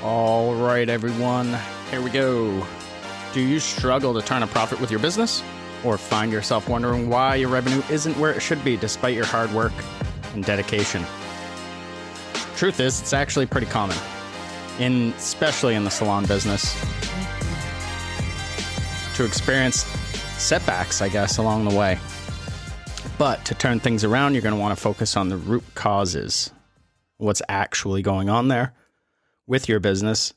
All right, everyone, here we go. Do you struggle to turn a profit with your business? Or find yourself wondering why your revenue isn't where it should be despite your hard work and dedication? Truth is, it's actually pretty common, especially in the salon business, to experience setbacks, I guess, along the way. But to turn things around, you're going to want to focus on the root causes, what's actually going on there with your business.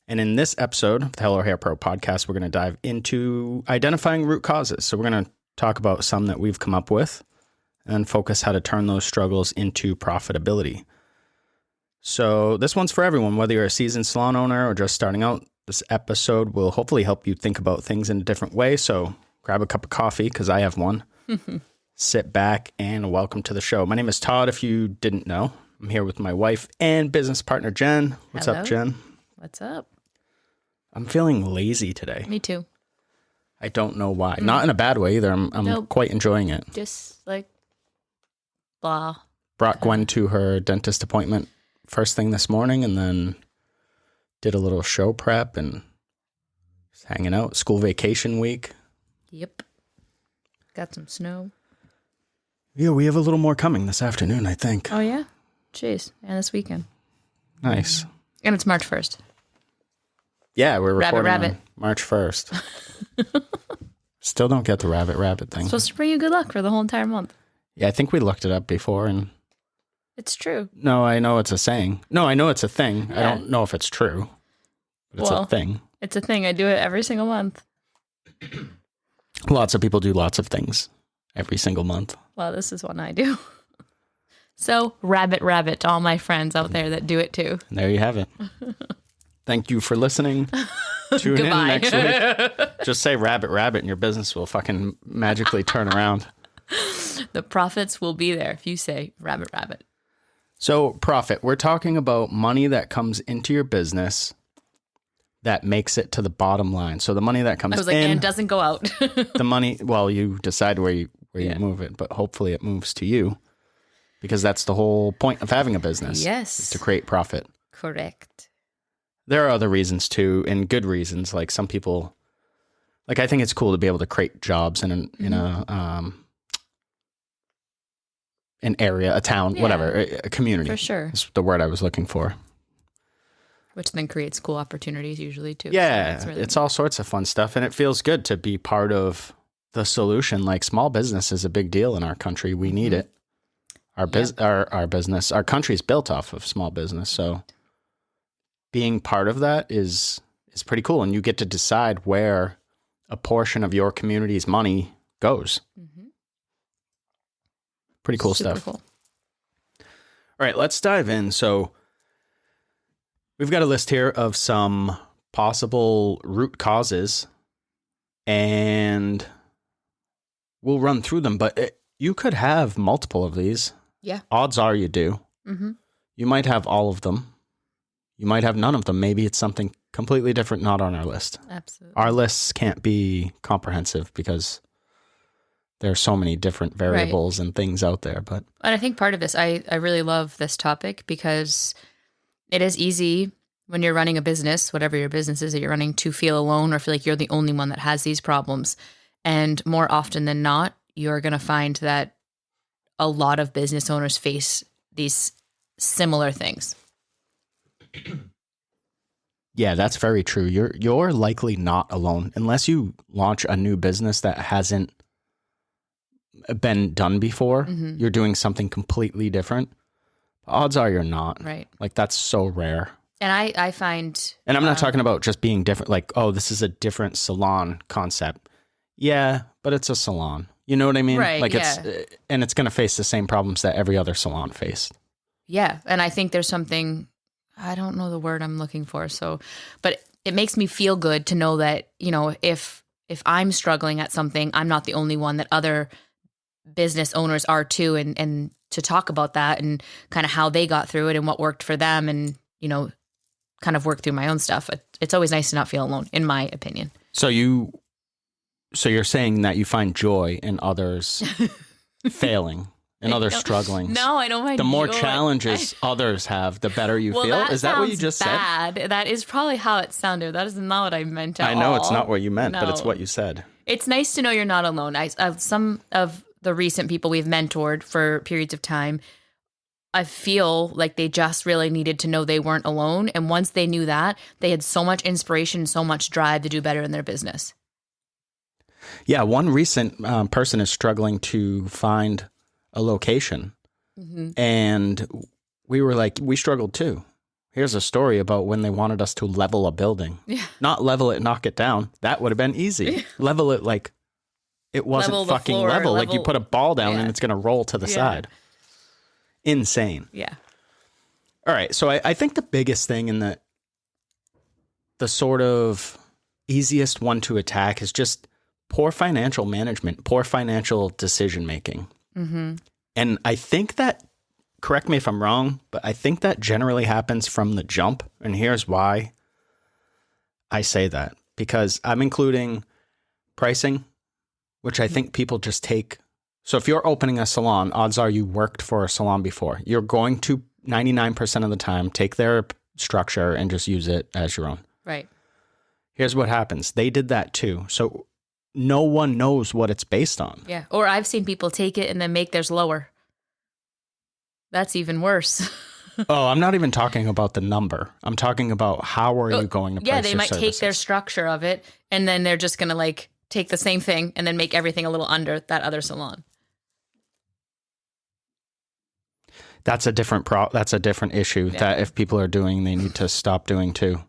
And in this episode of the Hello Hair Pro podcast, we're going to dive into identifying root causes. So we're going to talk about some that we've come up with and focus how to turn those struggles into profitability. So this one's for everyone, whether you're a seasoned salon owner or just starting out. This episode will hopefully help you think about things in a different way. So grab a cup of coffee, because I have one. Sit back and welcome to the show. My name is Todd, if you didn't know. I'm here with my wife and business partner, Jen. What's Hello. up, Jen? What's up? I'm feeling lazy today. Me too. I don't know why. Not in a bad way either. I'm Nope. quite enjoying it. Just like blah. Brought Gwen to her dentist appointment first thing this morning, and then did a little show prep and just hanging out. School vacation week. Yep. Got some snow. Yeah, we have a little more coming this afternoon, I think. Oh, yeah? Jeez. And this weekend. Nice. And it's March 1st. Yeah, we're recording Rabbit. on March 1st. Still don't get the rabbit thing. It's supposed to bring you good luck for the whole entire month. Yeah, I think we looked it up before, and It's true. no, I know it's a saying. No, I know it's a thing. I Yeah. don't know if it's true, but it's Well, a thing. It's a thing. I do it every single month. Lots of people do lots of things every single month. Well, this is one I do. So, rabbit to all my friends out there that do it too. And there you have it. Thank you for listening. Tune in Goodbye. next week. Just say rabbit and your business will fucking magically turn around. The profits will be there if you say rabbit. So profit, we're talking about money that comes into your business that makes it to the bottom line. So the money that comes I was like, in, and doesn't go out. the money, well, you decide where you Yeah. move it, but hopefully it moves to you, because that's the whole point of having a business. Yes. Is to create profit. Correct. There are other reasons too, and good reasons. Like some people, like I think it's cool to be able to create jobs in an area, a town, Yeah. whatever, a community. For sure. Is the word I was looking for. Which then creates cool opportunities usually too. Yeah, So it's all sorts of fun stuff, and it feels good to be part of the solution. Like small business is a big deal in our country. We need it. Our business, our country's built off of small business, so being part of that is pretty cool, and you get to decide where a portion of your community's money goes. Pretty cool Super stuff. Cool. All right, let's dive in. So we've got a list here of some possible root causes, and we'll run through them, but you could have multiple of these. Yeah. Odds are you do. Mm-hmm. You might have all of them. You might have none of them. Maybe it's something completely different, not on our list. Absolutely. Our lists can't be comprehensive because there are so many different variables and things out there. But And I think part of this, I really love this topic because it is easy when you're running a business, whatever your business is that you're running, to feel alone or feel like you're the only one that has these problems. And more often than not, you're going to find that a lot of business owners face these similar things. yeah, that's very true. You're likely not alone unless you launch a new business that hasn't been done before. Mm-hmm. You're doing something completely different. Odds are you're not. Right. Like that's so rare. And I find... And I'm not talking about just being different, like, oh, this is a different salon concept. Yeah, but it's a salon. You know what I mean? Right, Like it's going to face the same problems that every other salon faced. Yeah. And I think there's something, I don't know the word I'm looking for. But it makes me feel good to know that, you know, if I'm struggling at something, I'm not the only one, that other business owners are too. And to talk about that and kind of how they got through it and what worked for them, and, you know, kind of work through my own stuff. It's always nice to not feel alone, in my opinion. So you're saying that you find joy in others failing. and others struggling. No, I don't mind. The more challenges others have, the better you feel. Is that what you just said? That is probably how it sounded. That is not what I meant at all. I know it's not what you meant, but it's what you said. It's nice to know you're not alone. Some of the recent people we've mentored for periods of time, I feel like they just really needed to know they weren't alone. And once they knew that, they had so much inspiration, so much drive to do better in their business. Yeah, one recent person is struggling to find a location. And we were like, we struggled too. Here's a story about when they wanted us to level a building. Yeah. Not level it, knock it down. That would have been easy. Level it like it wasn't fucking level. Like you put a ball down and it's going to roll to the side. Insane. Yeah. All right. So I think the biggest thing in the sort of easiest one to attack is just poor financial management, poor financial decision making. And I think that, correct me if I'm wrong, but I think that generally happens from the jump. And here's why I say that. Because I'm including pricing, which I think people just take. So if you're opening a salon, odds are you worked for a salon before. You're going to 99% of the time take their structure and just use it as your own. Right. Here's what happens. They did that too. So no one knows what it's based on. Yeah. Or I've seen people take it and then make theirs lower. That's even worse. Oh, I'm not even talking about the number. I'm talking about how are you going to price your services. Yeah, they might take their structure of it and then they're just going to like take the same thing and then make everything a little under that other salon. That's a different issue that if people are doing, they need to stop doing too.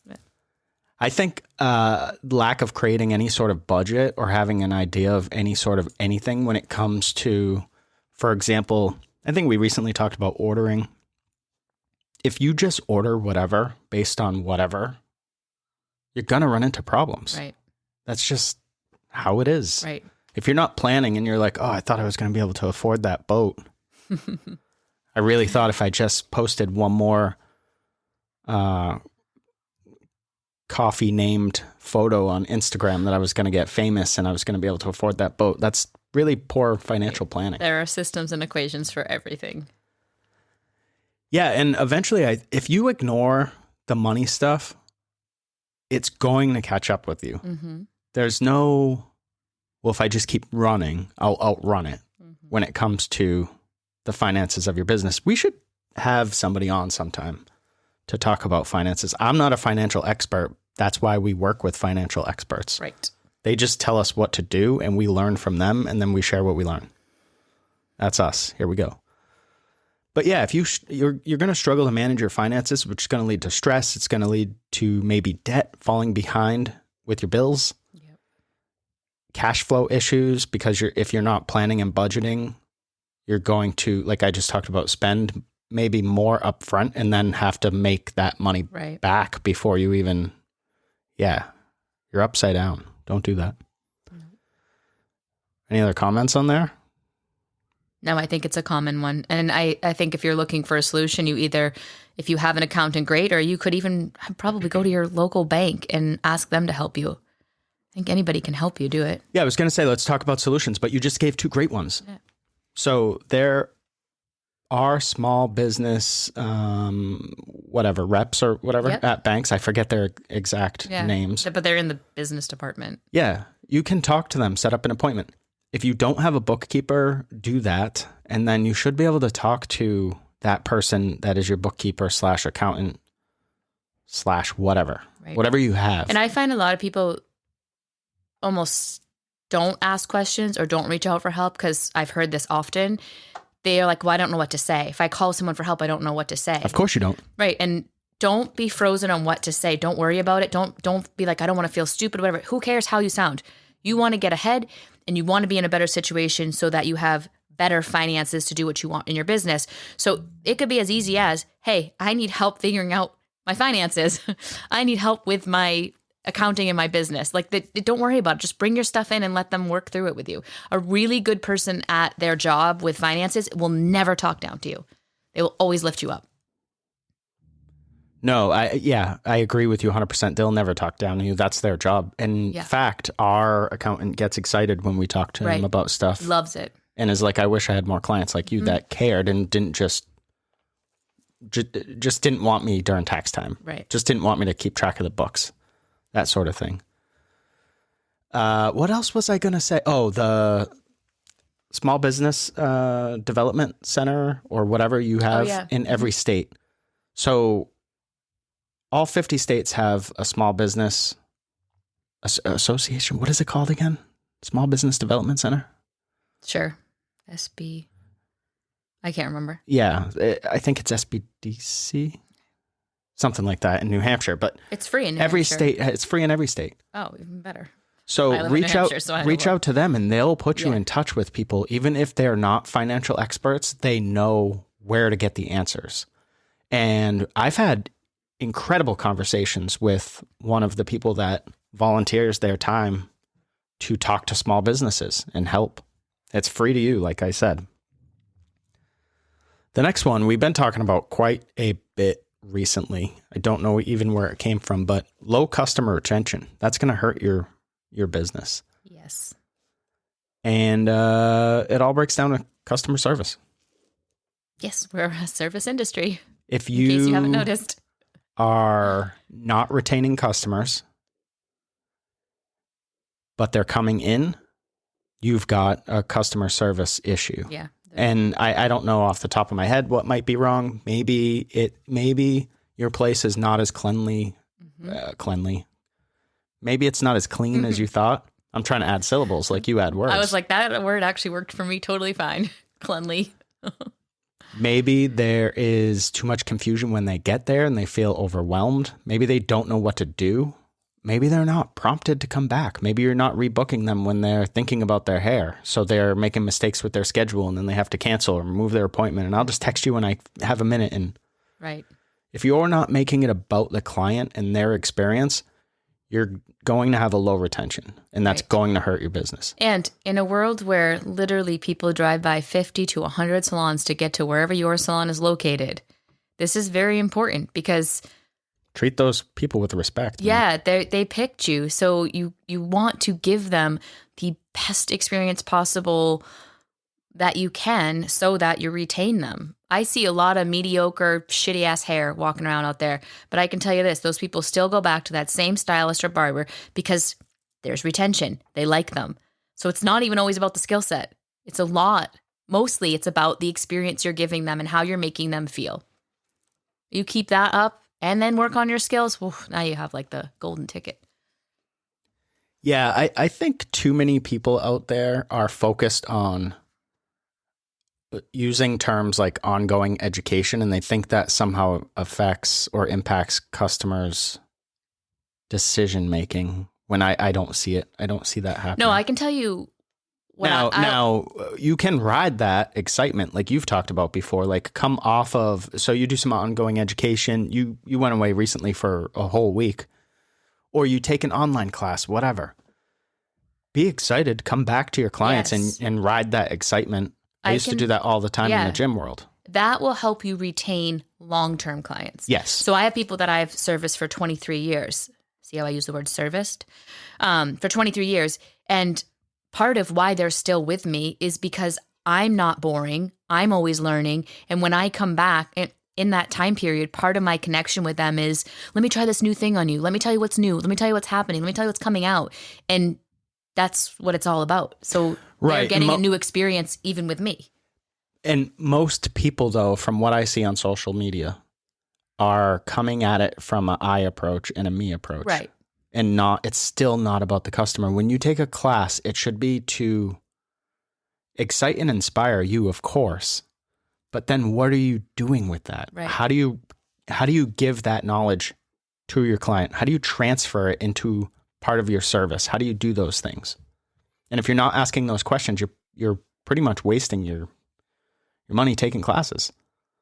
Yeah. I think lack of creating any sort of budget or having an idea of any sort of anything when it comes to, for example, I think we recently talked about ordering. If you just order whatever based on whatever, you're going to run into problems. Right. That's just how it is. Right. If you're not planning and you're like, oh, I thought I was going to be able to afford that boat. I really thought if I just posted one more coffee named photo on Instagram that I was going to get famous and I was going to be able to afford that boat. That's really poor financial planning. There are systems and equations for everything. Yeah. And eventually, if you ignore the money stuff, it's going to catch up with you. There's no, well, if I just keep running, I'll outrun it when it comes to the finances of your business. We should have somebody on sometime to talk about finances. I'm not a financial expert. That's why we work with financial experts. Right. They just tell us what to do and we learn from them and then we share what we learn. That's us. Here we go. But yeah, if you're going to struggle to manage your finances, which is going to lead to stress, it's going to lead to maybe debt, falling behind with your bills, cash flow issues, because if you're not planning and budgeting, you're going to, like I just talked about, spend maybe more upfront and then have to make that money back before you even, you're upside down. Don't do that. Any other comments on there? No, I think it's a common one. And I think if you're looking for a solution, you either, if you have an accountant, great, or you could even probably go to your local bank and ask them to help you. I think anybody can help you do it. Yeah, I was going to say, let's talk about solutions, but you just gave two great ones. Yeah. So there are small business, reps or whatever at banks. I forget their exact names. But they're in the business department. Yeah. You can talk to them, set up an appointment. If you don't have a bookkeeper, do that. And then you should be able to talk to that person that is your bookkeeper / accountant / whatever, whatever you have. And I find a lot of people almost don't ask questions or don't reach out for help because I've heard this often. They're like, well, I don't know what to say. If I call someone for help, I don't know what to say. Of course you don't. Right. And don't be frozen on what to say. Don't worry about it. Don't be like, I don't want to feel stupid, whatever. Who cares how you sound? You want to get ahead and you want to be in a better situation so that you have better finances to do what you want in your business. So it could be as easy as, hey, I need help figuring out my finances. I need help with my accounting in my business. Like, don't worry about it. Just bring your stuff in and let them work through it with you. A really good person at their job with finances will never talk down to you. They will always lift you up. No, I agree with you 100%. They'll never talk down to you. That's their job. In fact, our accountant gets excited when we talk to him about stuff. Loves it. and is like, I wish I had more clients like you that cared and didn't just didn't want me during tax time. Right. Just didn't want me to keep track of the books, that sort of thing. What else was I going to say? Oh, the small business development center or whatever you have in every state. So all 50 states have a small business association. What is it called again? Small Business Development Center? Sure. SB. I can't remember. Yeah, I think it's SBDC. Something like that in New Hampshire. But it's free in New every Hampshire. State. It's free in every state. Oh, even better. So reach out to them and they'll put you in touch with people. Even if they're not financial experts, they know where to get the answers. And I've had incredible conversations with one of the people that volunteers their time to talk to small businesses and help. It's free to you, like I said. The next one we've been talking about quite a bit recently. I don't know even where it came from, but low customer retention. That's going to hurt your business. Yes. And it all breaks down to customer service. Yes, we're a service industry. If in case you haven't noticed, are not retaining customers, but they're coming in, you've got a customer service issue. Yeah. And I don't know off the top of my head what might be wrong. Maybe your place is not as cleanly. Maybe it's not as clean as you thought. I'm trying to add syllables like you add words. I was like, that word actually worked for me totally fine. Cleanly. Maybe there is too much confusion when they get there and they feel overwhelmed. Maybe they don't know what to do. Maybe they're not prompted to come back. Maybe you're not rebooking them when they're thinking about their hair. So they're making mistakes with their schedule and then they have to cancel or move their appointment. And I'll just text you when I have a minute. And right. If you're not making it about the client and their experience, you're going to have a low retention and that's going to hurt your business. And in a world where literally people drive by 50 to 100 salons to get to wherever your salon is located, this is very important because treat those people with respect. Yeah, they picked you. So you want to give them the best experience possible that you can so that you retain them. I see a lot of mediocre, shitty ass hair walking around out there. But I can tell you this, those people still go back to that same stylist or barber because there's retention. They like them. So it's not even always about the skill set. It's a lot. Mostly it's about the experience you're giving them and how you're making them feel. You keep that up, and then work on your skills. Well, now you have like the golden ticket. Yeah, I think too many people out there are focused on using terms like ongoing education, and they think that somehow affects or impacts customers' decision making when I don't see it. I don't see that happening. No, I can tell you. Now, you can ride that excitement like you've talked about before, like come off of, so you do some ongoing education, you went away recently for a whole week, or you take an online class, whatever. Be excited, come back to your clients and ride that excitement. I used to do that all the time in the gym world. That will help you retain long-term clients. Yes. So I have people that I've serviced for 23 years. See how I use the word serviced? For 23 years. And part of why they're still with me is because I'm not boring. I'm always learning. And when I come back in that time period, part of my connection with them is, let me try this new thing on you. Let me tell you what's new. Let me tell you what's happening. Let me tell you what's coming out. And that's what it's all about. So they're getting a new experience even with me. And most people, though, from what I see on social media, are coming at it from an I approach and a me approach. Right. And it's still not about the customer. When you take a class, it should be to excite and inspire you, of course. But then what are you doing with that? Right. How do you give that knowledge to your client? How do you transfer it into part of your service? How do you do those things? And if you're not asking those questions, you're pretty much wasting your money taking classes.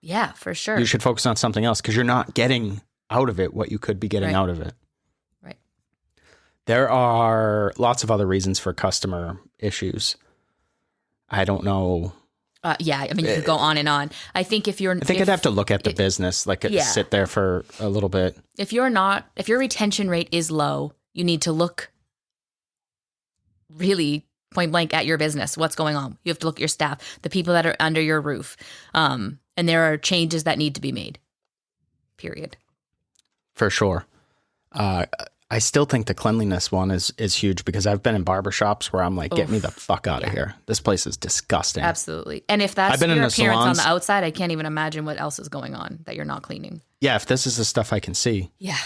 Yeah, for sure. You should focus on something else because you're not getting out of it what you could be getting out of it. Right. There are lots of other reasons for customer issues. I don't know. Yeah, I mean, you could go on and on. I think I'd have to look at the business, sit there for a little bit. If your retention rate is low, you need to look really point blank at your business. What's going on? You have to look at your staff, the people that are under your roof. And there are changes that need to be made. Period. For sure. I still think the cleanliness one is huge because I've been in barbershops where I'm like, get me the fuck out of here. This place is disgusting. Absolutely. And if that's I've been your in appearance the salons, on the outside, I can't even imagine what else is going on that you're not cleaning. Yeah, if this is the stuff I can see. Yeah.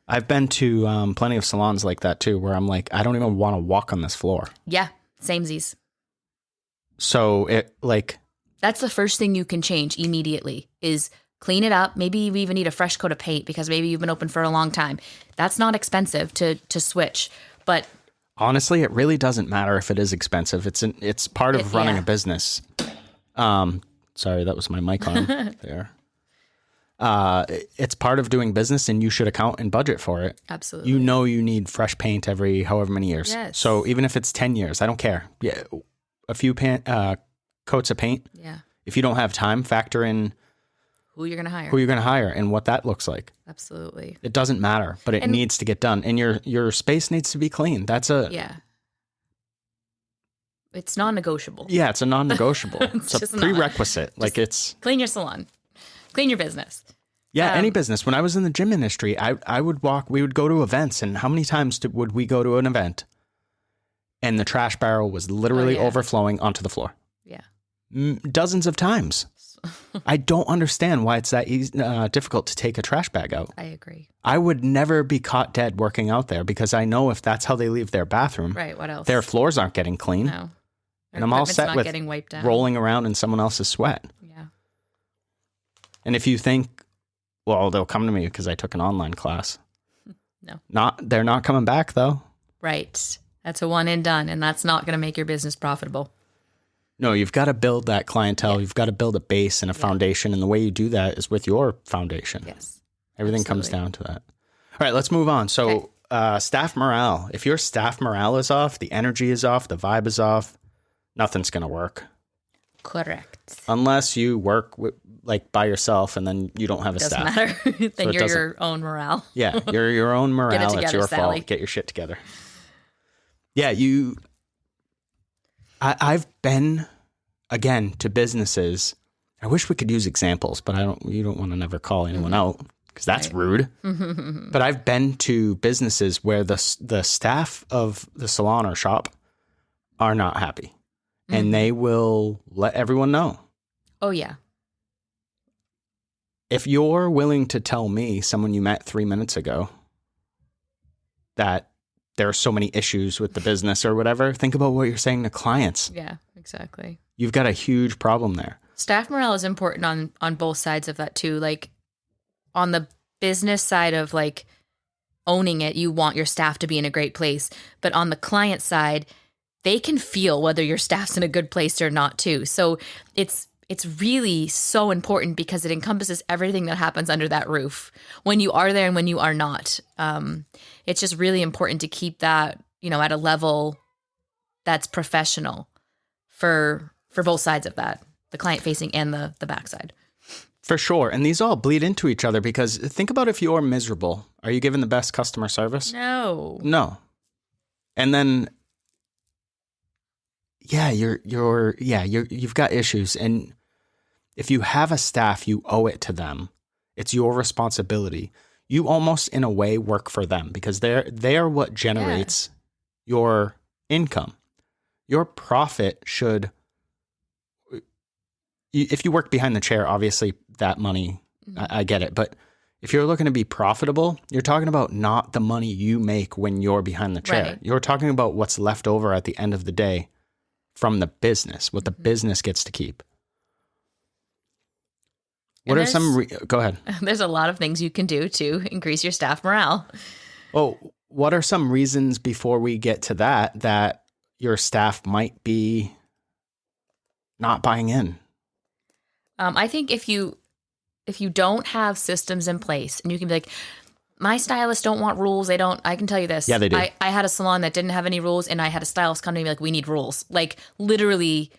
I've been to plenty of salons like that too, where I'm like, I don't even want to walk on this floor. Yeah, samesies. So that's the first thing you can change immediately is clean it up. Maybe you even need a fresh coat of paint because maybe you've been open for a long time. That's not expensive to switch. But honestly, it really doesn't matter if it is expensive. It's part of running a business. Sorry, that was my mic on there. It's part of doing business and you should account and budget for it. Absolutely. You know you need fresh paint every however many years. Yes. So even if it's 10 years, I don't care. Yeah, a few coats of paint. Yeah. If you don't have time, factor in who you're going to hire and what that looks like. Absolutely. It doesn't matter, but it needs to get done. And your space needs to be clean. Yeah. It's non-negotiable. Yeah, it's a non-negotiable. it's a prerequisite. It's clean your salon. Clean your business. Yeah, any business. When I was in the gym industry, I would we would go to events, and how many times would we go to an event and the trash barrel was literally overflowing onto the floor? Yeah. Dozens of times. I don't understand why it's that difficult to take a trash bag out. I agree. I would never be caught dead working out there because I know if that's how they leave their bathroom, right? What else? Their floors aren't getting clean. No. And I'm all set with getting wiped out. Rolling around in someone else's sweat. Yeah. And if you think, well, they'll come to me because I took an online class. No. They're not coming back though. Right. That's a one and done, and that's not going to make your business profitable. No, you've got to build that clientele. Yeah. You've got to build a base and a foundation. And the way you do that is with your foundation. Yes. Everything comes down to that. All right, let's move on. So staff morale. If your staff morale is off, the energy is off, the vibe is off, nothing's going to work. Correct. Unless you work by yourself and then you don't have a staff. Doesn't matter. Then you're your own morale. Yeah, you're your own morale. Get it together, it's your Sally. fault. Get your shit together. Yeah, I've been, again, to businesses. I wish we could use examples, but you don't want to never call anyone out because that's rude. But I've been to businesses where the staff of the salon or shop are not happy. And they will let everyone know. Oh, yeah. If you're willing to tell me, someone you met 3 minutes ago, that there are so many issues with the business or whatever, think about what you're saying to clients. Yeah, exactly. You've got a huge problem there. Staff morale is important on both sides of that too. Like on the business side of like owning it, you want your staff to be in a great place. But on the client side, they can feel whether your staff's in a good place or not too. So it's really so important because it encompasses everything that happens under that roof when you are there and when you are not. It's just really important to keep that, at a level that's professional for both sides of that, the client facing and the backside. For sure. And these all bleed into each other because think about if you're miserable. Are you giving the best customer service? No. And then you've got issues. And if you have a staff, you owe it to them. It's your responsibility. You almost in a way work for them because they are what generates your income. Your profit should, if you work behind the chair, obviously that money, I get it. But if you're looking to be profitable, you're talking about not the money you make when you're behind the chair. Right. You're talking about what's left over at the end of the day from the business, what the business gets to keep. What are some... Go ahead. There's a lot of things you can do to increase your staff morale. Oh, what are some reasons before we get to that your staff might be not buying in? I think if you don't have systems in place and you can be like, my stylists don't want rules. I can tell you this. Yeah, they do. I had a salon that didn't have any rules and I had a stylist come to me like, we need rules. Like literally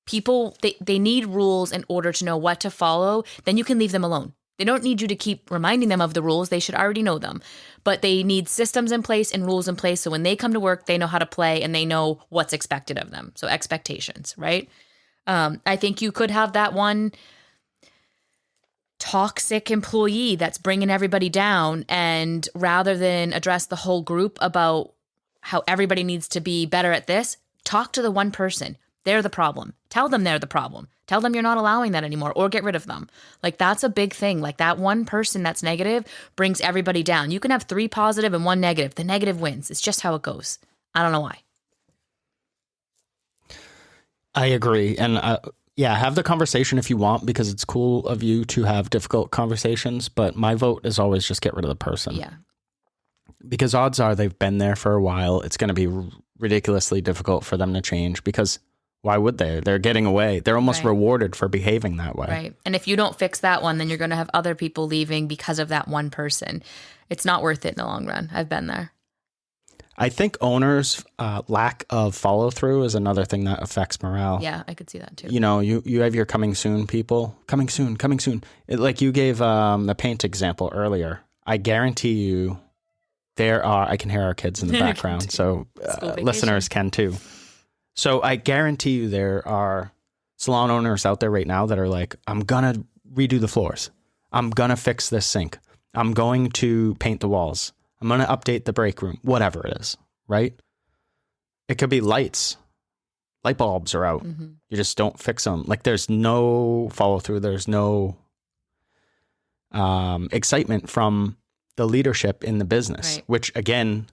people, they need rules in order to know what to follow. Then you can leave them alone. They don't need you to keep reminding them of the rules. They should already know them. But they need systems in place and rules in place. So when they come to work, they know how to play and they know what's expected of them. So expectations, right? I think you could have that one toxic employee that's bringing everybody down. And rather than address the whole group about how everybody needs to be better at this, talk to the one person. They're the problem. Tell them they're the problem. Tell them you're not allowing that anymore or get rid of them. Like that's a big thing. Like that one person that's negative brings everybody down. You can have 3 positive and 1 negative. The negative wins. It's just how it goes. I don't know why. I agree. And yeah, have the conversation if you want, because it's cool of you to have difficult conversations. But my vote is always just get rid of the person. Yeah. Because odds are they've been there for a while. It's going to be ridiculously difficult for them to change, because why would they? They're getting away. They're almost rewarded for behaving that way. Right. And if you don't fix that one, then you're going to have other people leaving because of that one person. It's not worth it in the long run. I've been there. I think owners' lack of follow through is another thing that affects morale. Yeah, I could see that too. You know, you have your coming soon people. Coming soon. Like you gave the paint example earlier. I guarantee you there are, I can hear our kids in the background, so listeners can too. So I guarantee you there are salon owners out there right now that are like, I'm going to redo the floors. I'm going to fix this sink. I'm going to paint the walls. I'm going to update the break room, whatever it is, right? It could be lights. Light bulbs are out. Mm-hmm. You just don't fix them. Like there's no follow through. There's no excitement from the leadership in the business, which again,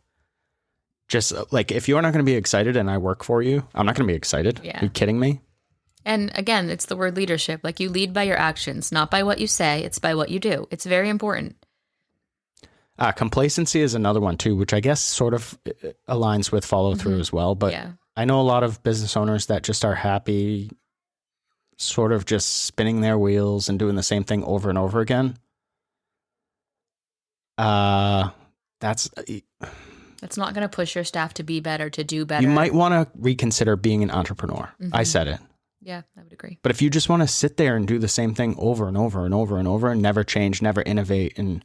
just like if you're not going to be excited and I work for you, I'm not going to be excited. Yeah. Are you kidding me? And again, it's the word leadership. Like you lead by your actions, not by what you say. It's by what you do. It's very important. Complacency is another one too, which I guess sort of aligns with follow through as well. But I know a lot of business owners that just are happy, sort of just spinning their wheels and doing the same thing over and over again. That's not going to push your staff to be better, to do better. You might want to reconsider being an entrepreneur. I said it. Yeah, I would agree. But if you just want to sit there and do the same thing over and over and over and over and never change, never innovate, and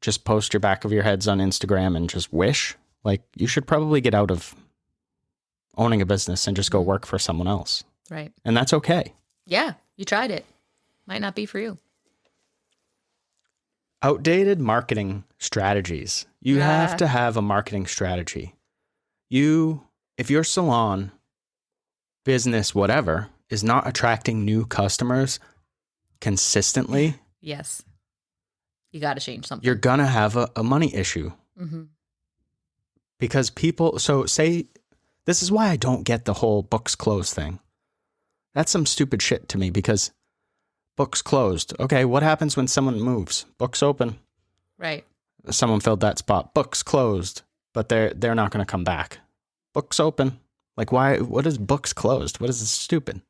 just post your back of your heads on Instagram and just wish, like you should probably get out of owning a business and just go work for someone else. Right. And that's okay. Yeah, you tried it. Might not be for you. Outdated marketing strategies. You have to have a marketing strategy. If your salon, business, whatever, is not attracting new customers consistently. Yes. You got to change something. You're going to have a money issue. Mm-hmm. Because people, this is why I don't get the whole books closed thing. That's some stupid shit to me, because books closed. Okay, what happens when someone moves? Books open. Right. Someone filled that spot. Books closed, but they're not going to come back. Books open. Like why? What is books closed? What is this stupid?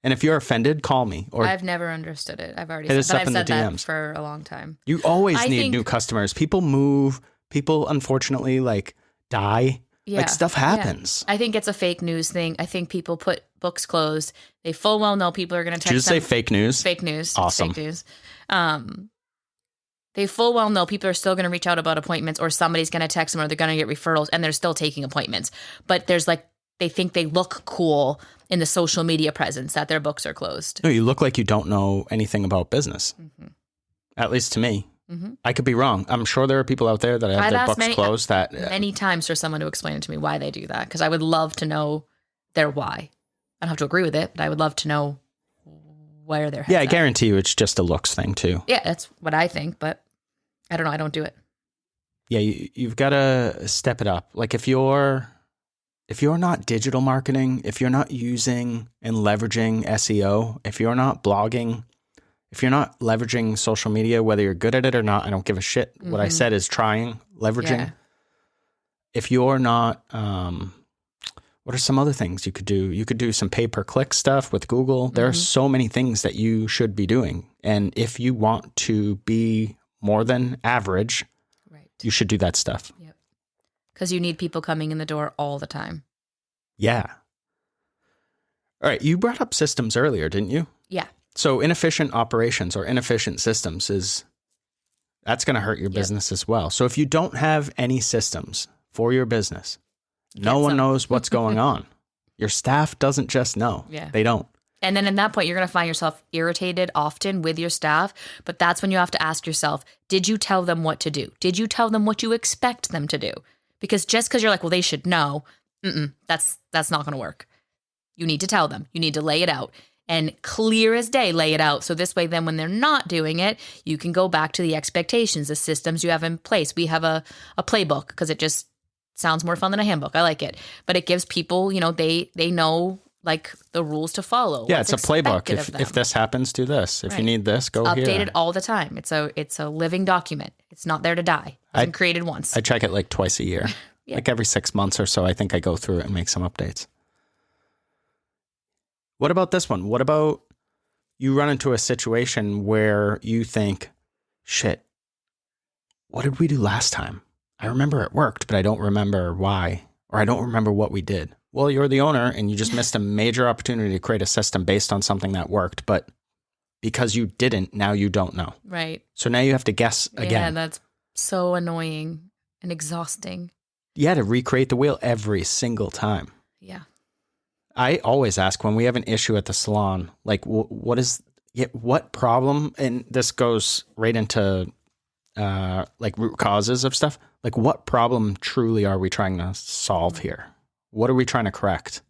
And if you're offended, call me. Or I've never understood it. I've said that for a long time. You always need new customers. People move. People unfortunately like die. Yeah. Like stuff happens. Yeah. I think it's a fake news thing. I think people put books closed. They full well know people are going to text them. Did you just say fake news? Fake news. Awesome. Fake news. They full well know people are still going to reach out about appointments, or somebody's going to text them, or they're going to get referrals, and they're still taking appointments. But there's like, they think they look cool in the social media presence that their books are closed. No, you look like you don't know anything about business. Mm-hmm. At least to me. Mm-hmm. I could be wrong. I'm sure there are people out there that have their books closed. Many times for someone to explain it to me why they do that, because I would love to know their why. I don't have to agree with it, but I would love to know where they're headed. Yeah, I guarantee you it's just a looks thing too. Yeah, that's what I think, but I don't know. I don't do it. Yeah, you've got to step it up. Like if you're not digital marketing, if you're not using and leveraging SEO, if you're not blogging, if you're not leveraging social media, whether you're good at it or not, I don't give a shit. Mm-hmm. What I said is leveraging. Yeah. If you're not, what are some other things you could do? You could do some pay-per-click stuff with Google. There are so many things that you should be doing. And if you want to be more than average, you should do that stuff. Yep. Because you need people coming in the door all the time. Yeah. All right. You brought up systems earlier, didn't you? Yeah. So inefficient operations or inefficient systems that's going to hurt your business as well. So if you don't have any systems for your business, no one knows what's going on. Your staff doesn't just know. Yeah. They don't. And then in that point, you're going to find yourself irritated often with your staff. But that's when you have to ask yourself, did you tell them what to do? Did you tell them what you expect them to do? Because just because you're like, well, they should know, that's not going to work. You need to tell them. You need to lay it out. And clear as day, lay it out. So this way, then when they're not doing it, you can go back to the expectations, the systems you have in place. We have a playbook because it just sounds more fun than a handbook. I like it. But it gives people, they know like the rules to follow. Yeah, it's a playbook. If this happens, do this. If you need this, go here. Updated all the time. It's a living document. It's not there to die. It wasn't created once. I check it like twice a year. Yeah. Like every 6 months or so, I think I go through it and make some updates. What about this one? What about you run into a situation where you think, shit, what did we do last time? I remember it worked, but I don't remember why, or I don't remember what we did. Well, you're the owner and you just missed a major opportunity to create a system based on something that worked, but because you didn't, now you don't know. Right. So now you have to guess again. Yeah, that's so annoying and exhausting. Yeah, to recreate the wheel every single time. Yeah. I always ask when we have an issue at the salon, like what problem, and this goes right into like root causes of stuff. Like what problem truly are we trying to solve here? What are we trying to correct?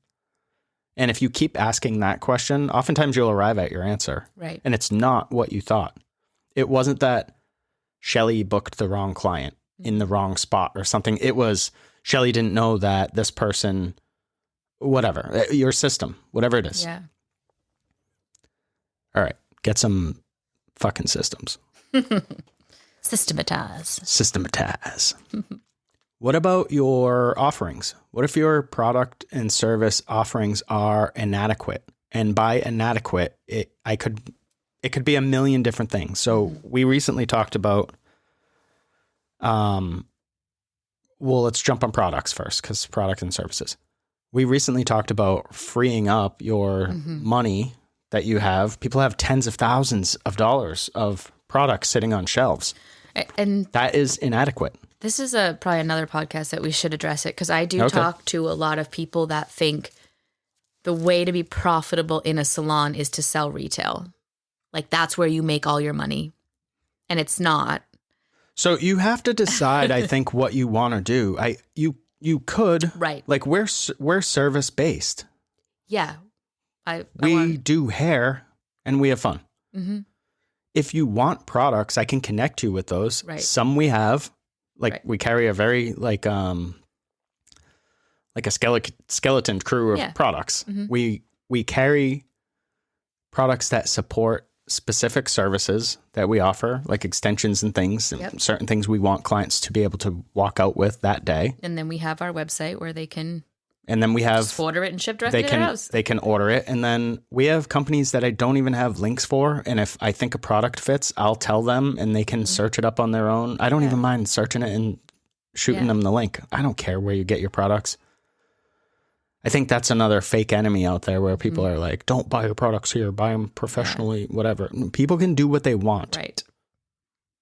And if you keep asking that question, oftentimes you'll arrive at your answer. Right. And it's not what you thought. It wasn't that Shelly booked the wrong client in the wrong spot or something. It was Shelly didn't know that this person, whatever, your system, whatever it is. Yeah. All right. Get some fucking systems. Systematize. What about your offerings? What if your product and service offerings are inadequate? And by inadequate, it could be a million different things. So we recently talked about, well, let's jump on products first because product and services. We recently talked about freeing up your money that you have. People have tens of thousands of dollars of products sitting on shelves. And that is inadequate. This is probably another podcast that we should address it because I do talk to a lot of people that think the way to be profitable in a salon is to sell retail. Like that's where you make all your money. And it's not. So you have to decide, I think, what you want to do. You could. Right. Like we're service based. Yeah. We do hair and we have fun. Mm-hmm. If you want products, I can connect you with those. Right. Some we have. Like we carry a very like a skeleton crew of products. Mm-hmm. We carry products that support specific services that we offer, like extensions and things, and certain things we want clients to be able to walk out with that day. And then we have our website where they can. And then we have just order it and ship directly to their house. They can order it. And then we have companies that I don't even have links for. And if I think a product fits, I'll tell them and they can search it up on their own. I don't even mind searching it and shooting them the link. I don't care where you get your products. I think that's another fake enemy out there where people are like, don't buy your products here, buy them professionally, whatever. People can do what they want. Right.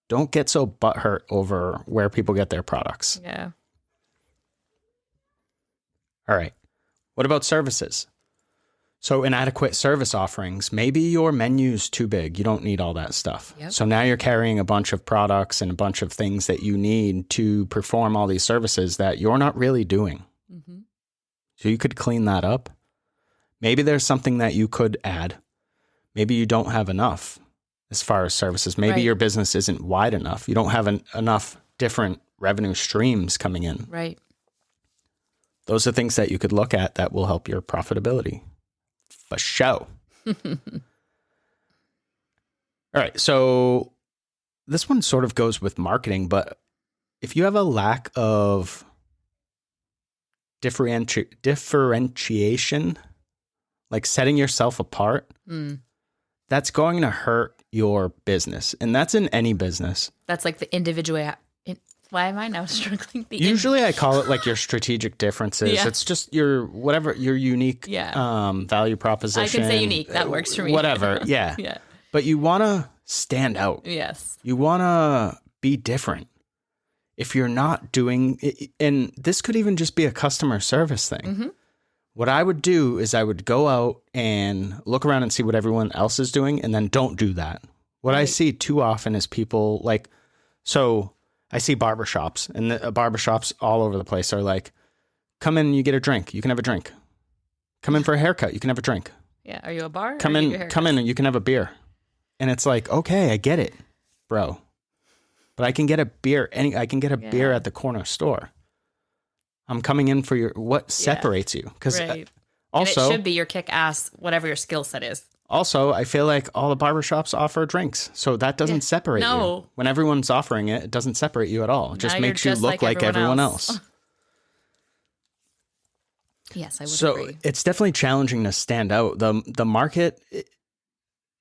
Don't get so butthurt over where people get their products. Yeah. All right. What about services? So inadequate service offerings. Maybe your menu's too big. You don't need all that stuff. Yep. So now you're carrying a bunch of products and a bunch of things that you need to perform all these services that you're not really doing. Mm-hmm. So you could clean that up. Maybe there's something that you could add. Maybe you don't have enough as far as services. Maybe your business isn't wide enough. You don't have enough different revenue streams coming in. Right. Those are things that you could look at that will help your profitability. For show. All right. So this one sort of goes with marketing, but if you have a lack of differentiation, like setting yourself apart, that's going to hurt your business. And that's in any business. That's like the Why am I now struggling? Usually I call it like your strategic differences. Yeah. It's just your unique value proposition. I can say unique. That works for me. Whatever. Yeah. Yeah. But you want to stand out. Yes. You want to be different. If you're not doing, and this could even just be a customer service thing. Mm-hmm. What I would do is I would go out and look around and see what everyone else is doing, and then don't do that. What I see too often is people like, so I see barbershops, and the barbershops all over the place are like, come in and you get a drink. You can have a drink. Come in for a haircut. You can have a drink. Yeah. Are you a bar? Come in and you can have a beer. And it's like, okay, I get it, bro. But I can get a beer. I can get a beer at the corner store. I'm coming in for what separates you? Because also, and it should be your kick-ass, whatever your skill set is. Also, I feel like all the barbershops offer drinks. So that doesn't separate you. When everyone's offering it, it doesn't separate you at all. It just makes you look like everyone else. Yes, I would agree. So it's definitely challenging to stand out. The market,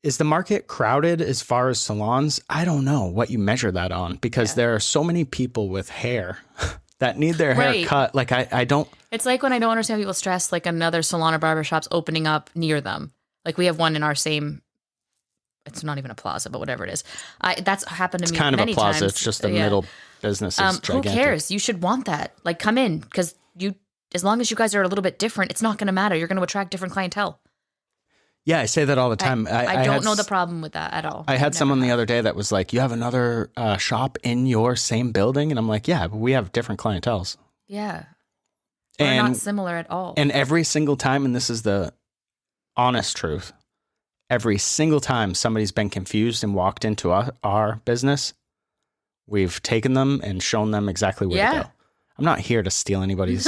is the market crowded as far as salons? I don't know what you measure that on, because there are so many people with hair that need their hair cut. Like I don't. It's like when I don't understand people stress like another salon or barbershop's opening up near them. Like we have one in our same, it's not even a plaza, but whatever it is. That's happened to me many times. It's kind of a plaza. It's just the middle business is gigantic. Who cares? You should want that. Like come in, because as long as you guys are a little bit different, it's not going to matter. You're going to attract different clientele. Yeah, I say that all the time. I don't know the problem with that at all. I had someone the other day that was like, you have another shop in your same building? And I'm like, yeah, but we have different clienteles. Yeah. We're not similar at all. And every single time, and this is the honest truth, every single time somebody's been confused and walked into our business, we've taken them and shown them exactly where to go. I'm not here to steal anybody's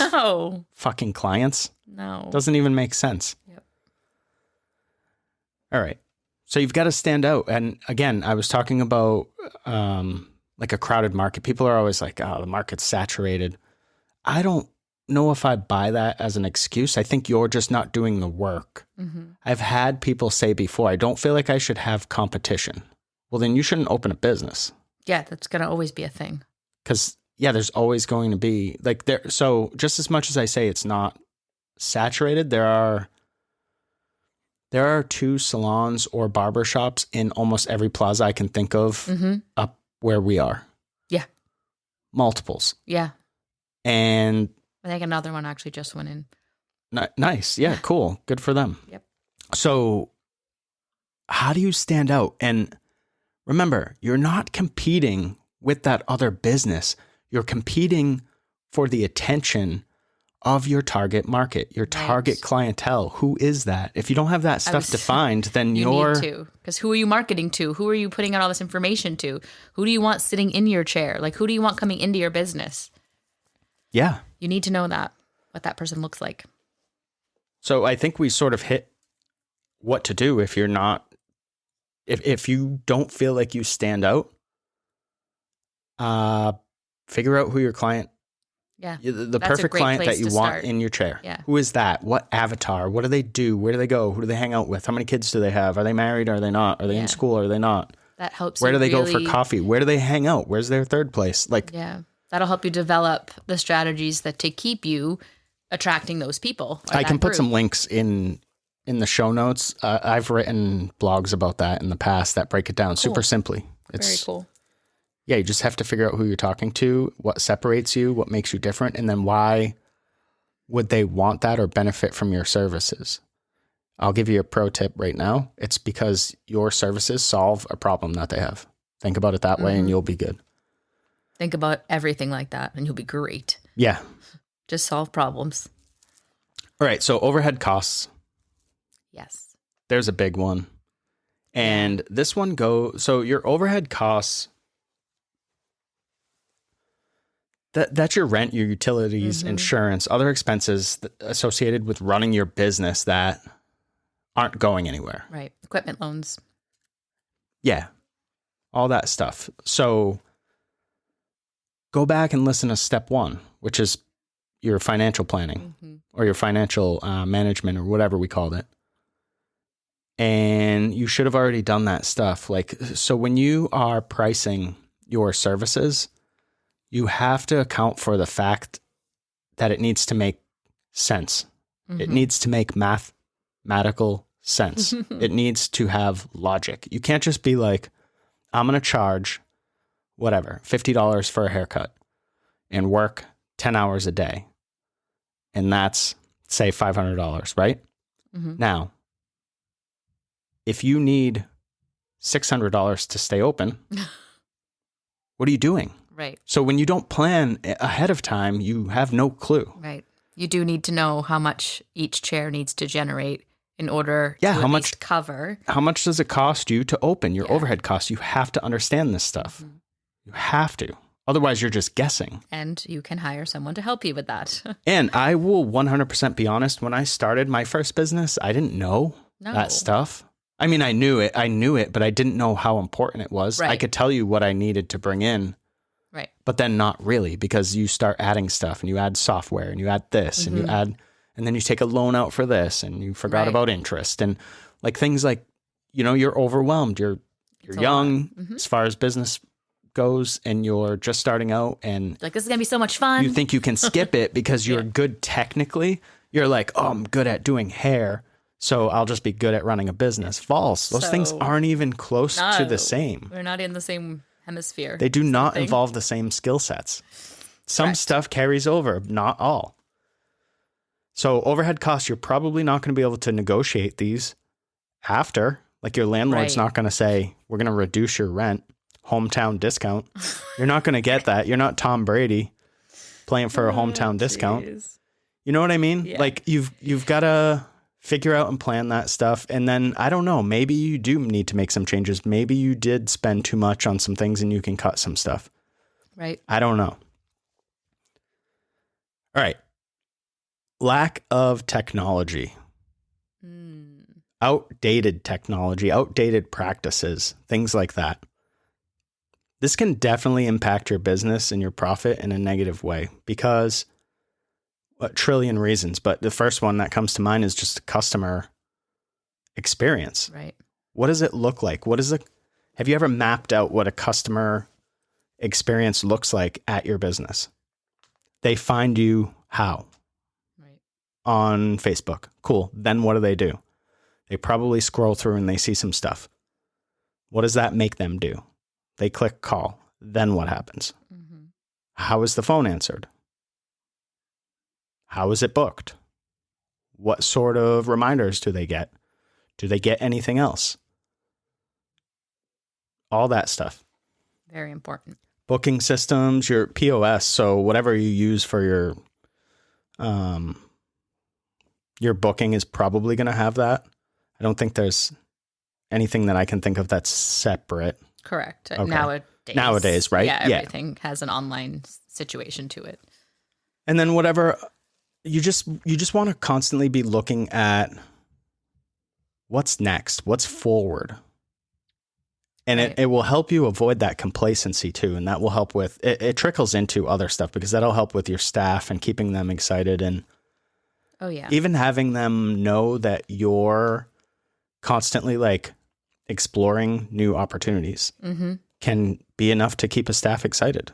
fucking clients. No. Doesn't even make sense. Yep. All right. So you've got to stand out. And again, I was talking about like a crowded market. People are always like, oh, the market's saturated. I don't know if I buy that as an excuse. I think you're just not doing the work. Mm-hmm. I've had people say before, I don't feel like I should have competition. Well, then you shouldn't open a business. Yeah, that's going to always be a thing. Because there's always going to be like there. So just as much as I say it's not saturated, there are 2 salons or barbershops in almost every plaza I can think of up where we are. Yeah. Multiples. Yeah. And I think another one actually just went in. Nice. Yeah, cool. Good for them. Yep. So how do you stand out? And remember, you're not competing with that other business. You're competing for the attention of your target market, your target clientele. Who is that? If you don't have that stuff defined, then you need to. Because who are you marketing to? Who are you putting out all this information to? Who do you want sitting in your chair? Like, who do you want coming into your business? Yeah. You need to know what that person looks like. So I think we sort of hit what to do if you're not, if you don't feel like you stand out. Figure out who your client. Yeah. The perfect client that you want in your chair. Yeah. Who is that? What avatar? What do they do? Where do they go? Who do they hang out with? How many kids do they have? Are they married? Are they not? Are they in school? Are they not? That helps. Where do they go for coffee? Where do they hang out? Where's their third place? Like, yeah. That'll help you develop the strategies that to keep you attracting those people. I can put some links in the show notes. I've written blogs about that in the past that break it down super simply. It's very cool. Yeah, you just have to figure out who you're talking to, what separates you, what makes you different, and then why would they want that or benefit from your services. I'll give you a pro tip right now. It's because your services solve a problem that they have. Think about it that way and you'll be good. Think about everything like that and you'll be great. Yeah. Just solve problems. All right, so overhead costs. Yes. There's a big one. And this one so your overhead costs, that's your rent, your utilities, insurance, other expenses associated with running your business that aren't going anywhere. Right. Equipment loans. Yeah. All that stuff. So go back and listen to step 1, which is your financial planning or your financial management or whatever we called it. And you should have already done that stuff. Like, so when you are pricing your services, you have to account for the fact that it needs to make sense. It needs to make mathematical sense. It needs to have logic. You can't just be like, I'm going to charge whatever, $50 for a haircut and work 10 hours a day. And that's, say, $500, right? Now, if you need $600 to stay open, what are you doing? Right. So when you don't plan ahead of time, you have no clue. Right. You do need to know how much each chair needs to generate in order to how at much least cover. How much does it cost you to open your overhead costs? You have to understand this stuff. You have to. Otherwise, you're just guessing. And you can hire someone to help you with that. And I will 100% be honest. When I started my first business, I didn't know that stuff. I mean, I knew it, but I didn't know how important it was. Right. I could tell you what I needed to bring in. Right. But then not really, because you start adding stuff and you add software and you add this and you add, and then you take a loan out for this and you forgot about interest and like things like, you know, you're overwhelmed. You're young as far as business goes and you're just starting out and like, this is going to be so much fun. You think you can skip it because you're good technically. You're like, oh, I'm good at doing hair, so I'll just be good at running a business. False. Those things aren't even close to the same. We're not in the same hemisphere. They do not involve the same skill sets. Some stuff carries over, not all. So overhead costs, you're probably not going to be able to negotiate these after. Like your landlord's not going to say, we're going to reduce your rent, hometown discount. You're not going to get that. You're not Tom Brady playing for a hometown discount. You know what I mean? Yeah. Like you've got to figure out and plan that stuff. And then I don't know, maybe you do need to make some changes. Maybe you did spend too much on some things and you can cut some stuff. Right. I don't know. All right. Lack of technology. Outdated technology, outdated practices, things like that. This can definitely impact your business and your profit in a negative way because a trillion reasons. But the first one that comes to mind is just customer experience. Right. What does it look like? Have you ever mapped out what a customer experience looks like at your business? They find you how? Right. On Facebook. Cool. Then what do? They probably scroll through and they see some stuff. What does that make them do? They click call. Then what happens? How is the phone answered? How is it booked? What sort of reminders do they get? Do they get anything else? All that stuff. Very important. Booking systems, your POS. So whatever you use for your booking is probably going to have that. I don't think there's anything that I can think of that's separate. Correct. Okay. Nowadays, right? Yeah, everything has an online situation to it. And then whatever, you just want to constantly be looking at what's next, what's forward. And it will help you avoid that complacency too. And that will help with, it trickles into other stuff because that'll help with your staff and keeping them excited and even having them know that you're constantly like exploring new opportunities can be enough to keep a staff excited.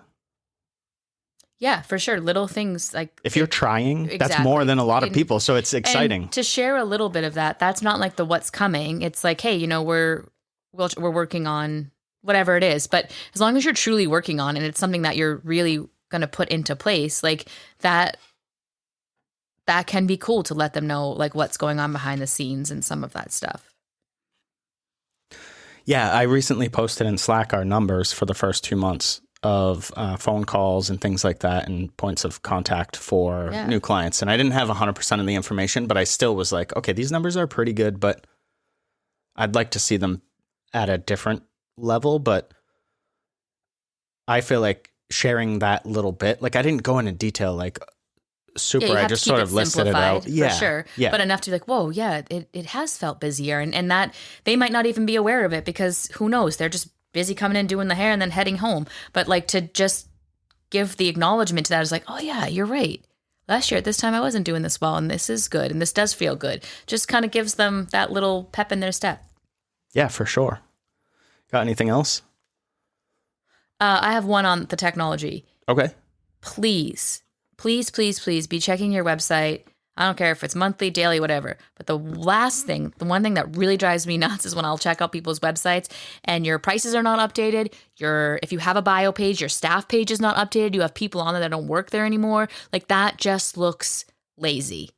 Yeah, for sure. Little things like if you're trying, that's more than a lot of people. So it's exciting. And to share a little bit of that, that's not like the what's coming. It's like, hey, you know, we're working on whatever it is. But as long as you're truly working on and it's something that you're really going to put into place, like that can be cool to let them know like what's going on behind the scenes and some of that stuff. Yeah, I recently posted in Slack our numbers for the first 2 months of phone calls and things like that and points of contact for new clients. And I didn't have 100% of the information, but I still was like, okay, these numbers are pretty good, but I'd like to see them at a different level. But I feel like sharing that little bit, like I didn't go into detail, like super. I just sort of listed it out. For sure. Yeah. But enough to be like, whoa, yeah, it has felt busier. And that they might not even be aware of it because who knows? They're just busy coming in, doing the hair and then heading home. But like to just give the acknowledgement to that is like, oh yeah, you're right. Last year at this time, I wasn't doing this well and this is good. And this does feel good. Just kind of gives them that little pep in their step. Yeah, for sure. Got anything else? I have one on the technology. Okay. Please, please, please, please be checking your website. I don't care if it's monthly, daily, whatever. But the one thing that really drives me nuts is when I'll check out people's websites and your prices are not updated. If you have a bio page, your staff page is not updated. You have people on there that don't work there anymore. Like that just looks lazy.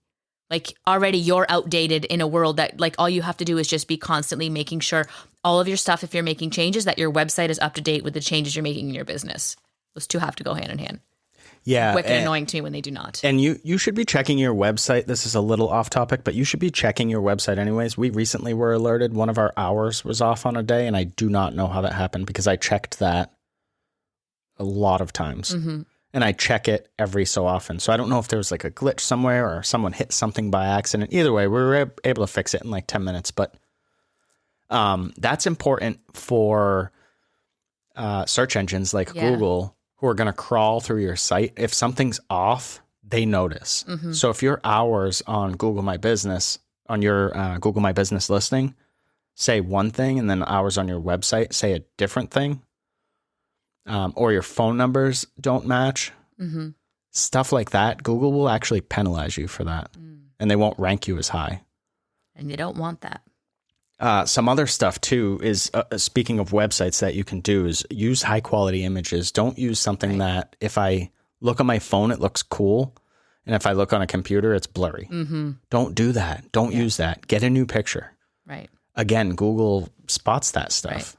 Like already you're outdated in a world that like all you have to do is just be constantly making sure all of your stuff, if you're making changes, that your website is up to date with the changes you're making in your business. Those two have to go hand in hand. Yeah. Wicked annoying to me when they do not. And you should be checking your website. This is a little off topic, but you should be checking your website anyways. We recently were alerted one of our hours was off on a day, and I do not know how that happened because I checked that a lot of times. Mm-hmm. And I check it every so often. So I don't know if there was like a glitch somewhere or someone hit something by accident. Either way, we were able to fix it in like 10 minutes. But that's important for search engines like Google, who are going to crawl through your site. If something's off, they notice. Mm-hmm. So if your hours on Google My Business, on your Google My Business listing, say one thing, and then hours on your website say a different thing, or your phone numbers don't match, mm-hmm. stuff like that, Google will actually penalize you for that. And they won't rank you as high. And you don't want that. Some other stuff too is, speaking of websites that you can do, is use high quality images. Don't use something that if I look on my phone, it looks cool. And if I look on a computer, it's blurry. Mm-hmm. Don't do that. Don't use that. Get a new picture. Right. Again, Google spots that stuff. Right.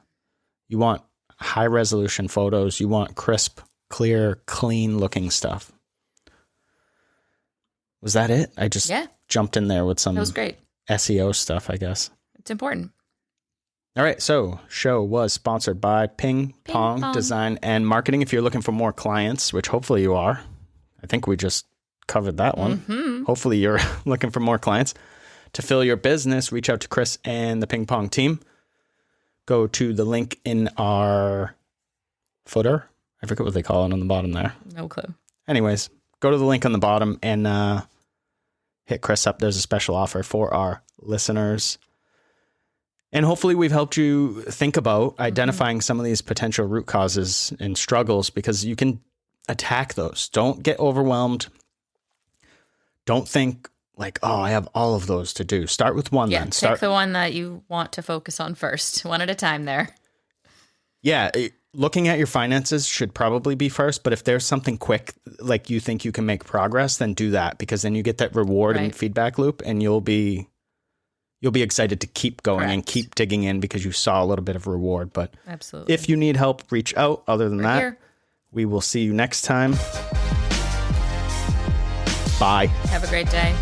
You want high resolution photos. You want crisp, clear, clean looking stuff. Was that it? I just jumped in there with some that was great. SEO stuff, I guess. It's important. All right. So show was sponsored by Ping Pong Design and Marketing. If you're looking for more clients, which hopefully you are, I think we just covered that one. Mm-hmm. Hopefully you're looking for more clients to fill your business. Reach out to Chris and the Ping Pong team. Go to the link in our footer. I forget what they call it on the bottom there. No clue. Anyways, go to the link on the bottom and hit Chris up. There's a special offer for our listeners. And hopefully we've helped you think about identifying some of these potential root causes and struggles, because you can attack those. Don't get overwhelmed. Don't think like, oh, I have all of those to do. Start with one then. Pick the one that you want to focus on first, one at a time there. Yeah. Looking at your finances should probably be first, but if there's something quick, like you think you can make progress, then do that, because then you get that reward and feedback loop, and you'll be excited to keep going and keep digging in because you saw a little bit of reward. But absolutely, if you need help, reach out. Other than that, we will see you next time. Bye. Have a great day.